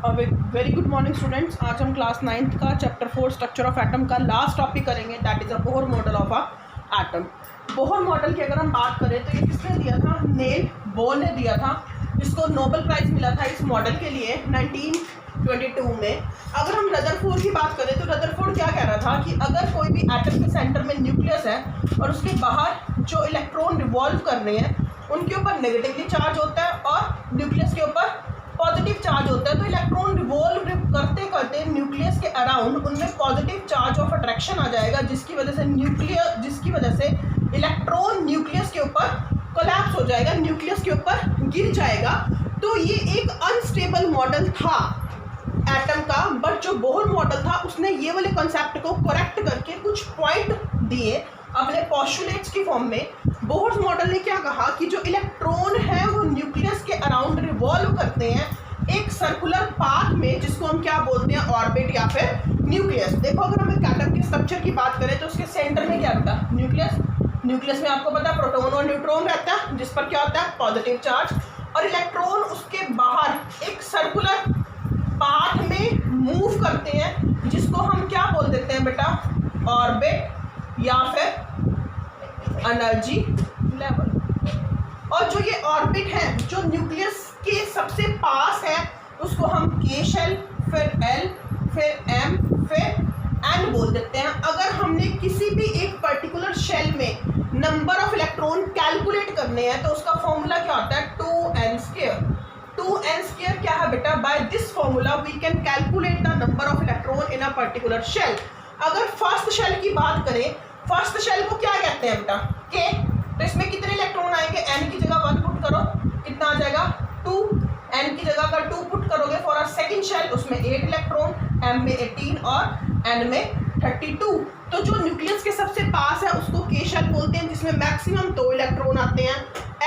Very good morning students. आज हम class 9th का चैप्टर 4 स्ट्रक्चर ऑफ एटम का लास्ट टॉपिक करेंगे, that is a Bohr model of a atom. Bohr model की अगर हम बात करें तो ये किसने दिया था? नेल बोर ने दिया था, जिसको नोबेल प्राइज़ मिला था इस मॉडल के लिए 1922 में। अगर हम रदरफोर्ड की बात करें तो रदरफोर्ड क्या कह रहा था कि अगर कोई भी एटम के सेंटर में न्यूक्लियस है और उसके बाहर जो इलेक्ट्रॉन रिवॉल्व कर रहे हैं उनके ऊपर नेगेटिवली चार्ज होता है और न्यूक्लियस के ऊपर पॉजिटिव चार्ज होता है, तो इलेक्ट्रॉन रिवॉल्व करते करते न्यूक्लियस के अराउंड उनमें पॉजिटिव चार्ज ऑफ अट्रैक्शन आ जाएगा, जिसकी वजह से इलेक्ट्रॉन न्यूक्लियस के ऊपर कोलैप्स हो जाएगा, न्यूक्लियस के ऊपर गिर जाएगा। तो ये एक अनस्टेबल मॉडल था एटम का, बट जो बोहर मॉडल था उसने ये वाले कॉन्सेप्ट को करेक्ट करके कुछ पॉइंट दिए अपने पोस्टुलेट्स की फॉर्म में। बोहर मॉडल ने क्या कहा कि जो इलेक्ट्रॉन है वो न्यूक्लियस के अराउंड रिवॉल्व करते हैं एक सर्कुलर पाथ में, जिसको हम क्या बोलते हैं? ऑर्बिट या फिर न्यूक्लियस। देखो, अगर हम एक एटम के स्ट्रक्चर की बात करें तो उसके सेंटर में क्या रहता है? न्यूक्लियस में आपको पता है प्रोटॉन और न्यूट्रॉन रहता है, जिस पर क्या होता है? Positive charge. और इलेक्ट्रॉन उसके बाहर एक सर्कुलर पाथ में मूव करते हैं, जिसको हम क्या बोल देते हैं बेटा? ऑर्बिट या फिर एनर्जी लेवल। और जो ये ऑर्बिट है जो न्यूक्लियस के सबसे पास है उसको हम के शेल, फिर एल, फिर एम, फिर एन बोल देते हैं। अगर हमने किसी भी एक पर्टिकुलर शेल में नंबर ऑफ इलेक्ट्रॉन कैलकुलेट करने हैं तो उसका फॉर्मूला क्या होता है? 2n²। 2n² क्या है बेटा? By this formula we can calculate the number of electron in a particular shell. अगर फर्स्ट शेल की बात करें, फर्स्ट शेल को क्या कहते हैं बेटा? के। तो इसमें कितने इलेक्ट्रॉन आएंगे? n की जगह 1 पुट करो, कितना आ जाएगा? 2। n की जगह अगर 2 पुट करोगे फॉर अ सेकंड शेल, उसमें 8 इलेक्ट्रॉन, m में 18 और n में 32। तो जो न्यूक्लियस के सबसे पास है उसको के शेल बोलते हैं, जिसमें मैक्सिमम 2 इलेक्ट्रॉन आते हैं।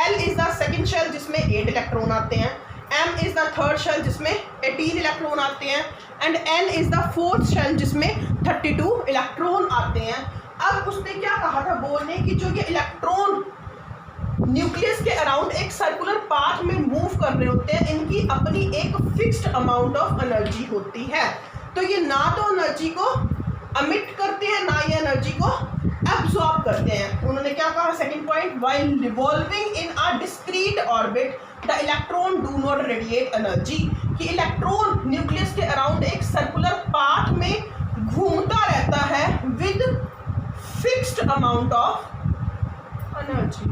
l is the second shell जिसमें 8 इलेक्ट्रॉन आते हैं। m is the third shell जिसमें 18 इलेक्ट्रॉन आते हैं and n is the fourth shell जिसमें 32 इलेक्ट्रॉन आते हैं। अब उसने क्या कहा था बोर ने कि जो ये इलेक्ट्रॉन न्यूक्लियस के अराउंड एक सर्कुलर पाथ में मूव कर रहे होते हैं, इनकी अपनी एक फिक्स्ड अमाउंट ऑफ एनर्जी होती है। तो ये ना तो एनर्जी को अमिट करते हैं ना ये एनर्जी को एब्जॉर्ब करते हैं। उन्होंने क्या कहा? Second point, while revolving in a discrete orbit the electron do not radiate energy. कि इलेक्ट्रॉन न्यूक्लियस के अराउंड एक सर्कुलर पाथ में घूमता रहता है with fixed amount of energy,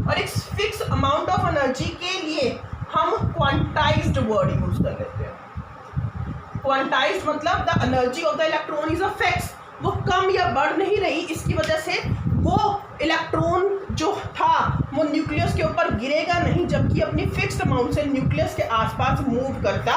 और एक फिक्स अमाउंट ऑफ एनर्जी के लिए हम क्वांटाइज्ड वर्ड यूज कर लेते हैं। क्वांटाइज्ड मतलब the energy of the electron is a fix, वो कम या बढ़ नहीं रही, इसकी वजह से वो इलेक्ट्रॉन जो था वो न्यूक्लियस के ऊपर गिरेगा नहीं, जबकि अपनी फिक्स्ड अमाउंट से न्यूक्लियस के आसपास मूव करता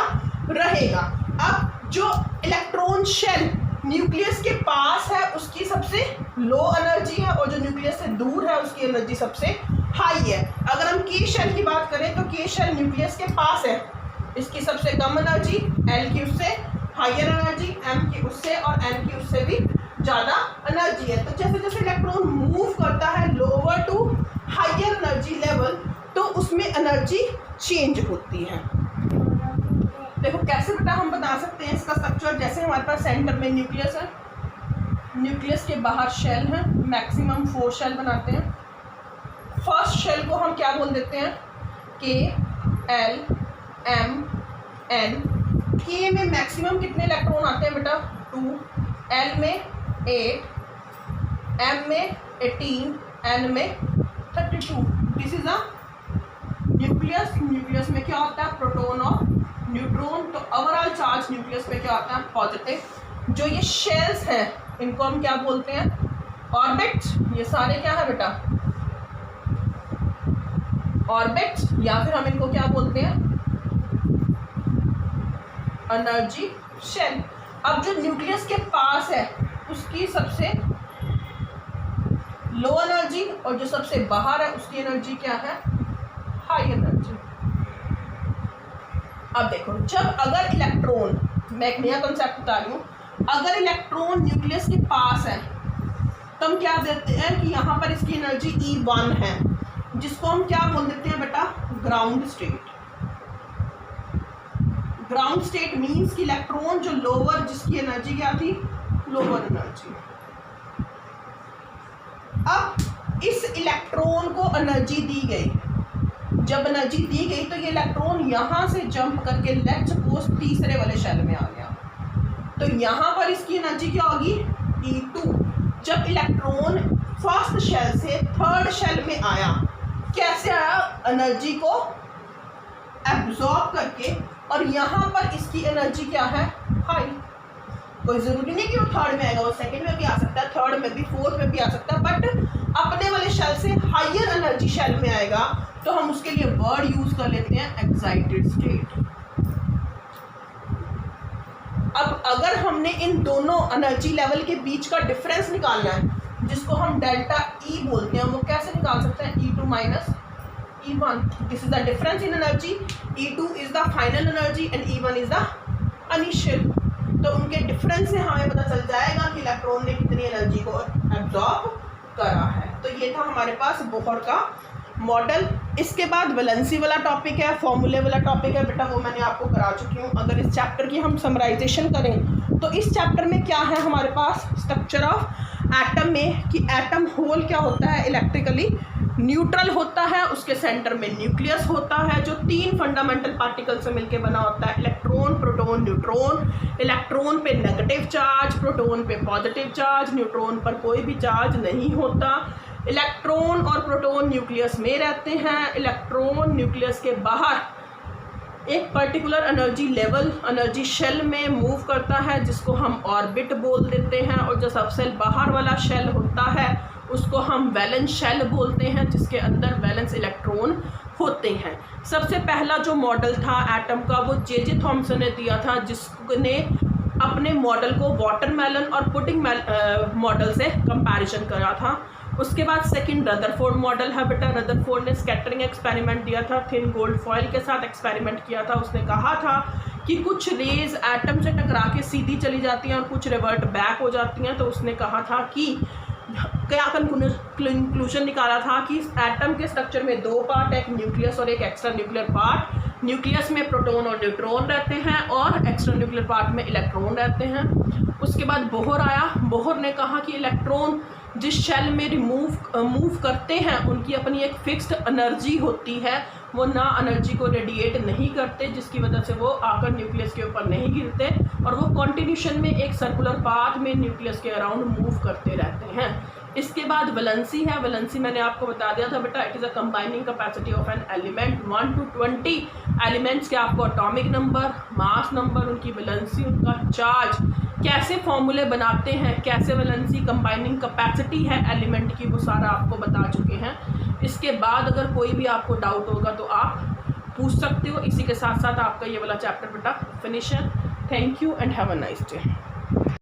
रहेगा। अब जो इलेक्ट्रॉन शेल न्यूक्लियस के पास है उसकी सबसे लो एनर्जी है और जो न्यूक्लियस से दूर है उसकी एनर्जी सबसे हाई है। अगर हम के शेल की बात करें तो के शेल न्यूक्लियस के पास है, इसकी सबसे कम एनर्जी, एल की उससे हायर एनर्जी, एम की उससे और एन की उससे भी ज़्यादा एनर्जी है। तो जैसे जैसे इलेक्ट्रॉन मूव करता है lower to higher energy level, तो उसमें एनर्जी चेंज होती है। देखो कैसे बेटा हम बता सकते हैं इसका स्ट्रक्चर। जैसे हमारे पास सेंटर में न्यूक्लियस है, न्यूक्लियस के बाहर शेल है, मैक्सिमम 4 शेल बनाते हैं। फर्स्ट शेल को हम क्या बोल देते हैं? के, एल, एम, एन। के में मैक्सिमम कितने इलेक्ट्रॉन आते हैं बेटा? 2, एल में 8, एम में 18, एन में 32। This is a nucleus. Nucleus में क्या होता है? प्रोटॉन और न्यूट्रॉन। तो ओवरऑल चार्ज न्यूक्लियस में क्या होता है? पॉजिटिव। जो ये शेल्स हैं इनको हम क्या बोलते हैं? ऑर्बिट। ये सारे क्या है बेटा? ऑर्बिट, या फिर हम इनको क्या बोलते हैं? Energy shell. अब जो न्यूक्लियस के पास है उसकी सबसे लो एनर्जी और जो सबसे बाहर है उसकी एनर्जी क्या है? High energy. अब देखो, जब अगर इलेक्ट्रॉन, मैं एक नया कंसेप्ट बता रही हूँ, अगर इलेक्ट्रॉन न्यूक्लियस के पास है तो हम क्या देते हैं कि यहाँ पर इसकी एनर्जी E1 है, जिसको हम क्या बोल देते हैं बेटा? Ground state. Ground state means कि इलेक्ट्रॉन जो लोअर, जिसकी एनर्जी क्या थी, लोअर एनर्जी। अब इस इलेक्ट्रॉन को एनर्जी दी गई, जब एनर्जी दी गई तो ये इलेक्ट्रॉन यहाँ से जंप करके लेट्स सपोज तीसरे वाले शेल में आ गया, तो यहाँ पर इसकी एनर्जी क्या होगी, E2। जब इलेक्ट्रॉन फर्स्ट शेल से थर्ड शेल में आया, कैसे आया, एनर्जी को एब्जॉर्ब करके, और यहाँ पर इसकी एनर्जी क्या है, हाई। कोई ज़रूरी नहीं कि वो थर्ड में आएगा, वो सेकंड में भी आ सकता है, थर्ड में भी, फोर्थ में भी आ सकता है, बट अपने वाले शेल से हायर एनर्जी शेल में आएगा तो हम उसके लिए वर्ड यूज कर लेते हैं एक्साइटेड स्टेट। अब अगर हमने इन दोनों एनर्जी लेवल के बीच का डिफरेंस निकालना है, जिसको हम डेल्टा E बोलते हैं, वो कैसे निकाल सकते हैं, E2 minus E1। This is the difference in energy, E2 is the final energy and E1 is the initial. तो उनके डिफरेंस से हमें पता चल जाएगा कि इलेक्ट्रॉन ने कितनी एनर्जी को एब्जॉर्ब करा है। तो ये था हमारे पास बोहर का मॉडल। इसके बाद वैलेंसी वाला टॉपिक है, फॉर्मूले वाला टॉपिक है, बेटा वो मैंने आपको करा चुकी हूँ। अगर इस चैप्टर की हम समराइजेशन करें तो इस चैप्टर में क्या है हमारे पास, स्ट्रक्चर ऑफ एटम में, कि एटम होल क्या होता है, इलेक्ट्रिकली न्यूट्रल होता है, उसके सेंटर में न्यूक्लियस होता है जो 3 फंडामेंटल पार्टिकल से मिलकर बना होता है, इलेक्ट्रॉन, प्रोटॉन, न्यूट्रॉन। इलेक्ट्रॉन पे नेगेटिव चार्ज, प्रोटॉन पे पॉजिटिव चार्ज, न्यूट्रॉन पर कोई भी चार्ज नहीं होता। इलेक्ट्रॉन और प्रोटॉन न्यूक्लियस में रहते हैं, इलेक्ट्रॉन न्यूक्लियस के बाहर एक particular energy level, energy shell में मूव करता है, जिसको हम ऑर्बिट बोल देते हैं, और जो सबसे बाहर वाला शेल होता है उसको हम वैलेंस शेल बोलते हैं, जिसके अंदर वैलेंस इलेक्ट्रॉन होते हैं। सबसे पहला जो मॉडल था एटम का वो जे थॉमसन ने दिया था, जिसने अपने मॉडल को वाटरमेलन और पुडिंग मॉडल से कंपैरिजन करा था। उसके बाद सेकंड रदरफोर्ड मॉडल है बेटा। रदरफोर्ड ने स्कैटरिंग एक्सपेरिमेंट दिया था, थिन गोल्ड फॉयल के साथ एक्सपेरिमेंट किया था। उसने कहा था कि कुछ रेज एटम से टकरा के सीधी चली जाती हैं और कुछ रिवर्ट बैक हो जाती हैं। तो उसने कहा था कि क्या कंक्लूजन निकाला था कि एटम के स्ट्रक्चर में 2 पार्ट, एक न्यूक्लियस और एक एक्स्ट्रा न्यूक्लियर पार्ट। न्यूक्लियस में प्रोटॉन और न्यूट्रॉन रहते हैं और एक्स्ट्रा न्यूक्लियर पार्ट में इलेक्ट्रॉन रहते हैं। उसके बाद बोहर आया। बोहर ने कहा कि इलेक्ट्रॉन जिस शेल में मूव करते हैं उनकी अपनी एक फिक्स्ड एनर्जी होती है, वो ना एनर्जी को रेडिएट नहीं करते, जिसकी वजह से वो आकर न्यूक्लियस के ऊपर नहीं गिरते और वो कॉन्टिन्यूशन में एक सर्कुलर पाथ में न्यूक्लियस के अराउंड मूव करते रहते हैं। इसके बाद वैलेंसी है। वैलेंसी मैंने आपको बता दिया था बेटा, it is a combining capacity of an element 1 to 20 elements के आपको एटॉमिक नंबर, मास नंबर, उनकी वैलेंसी, उनका चार्ज, कैसे फॉर्मूले बनाते हैं, कैसे वैलेंसी कंबाइनिंग कैपेसिटी है एलिमेंट की, वो सारा आपको बता चुके हैं। इसके बाद अगर कोई भी आपको डाउट होगा तो आप पूछ सकते हो। इसी के साथ साथ आपका ये वाला चैप्टर बेटा फिनिश है। Thank you and have a nice day.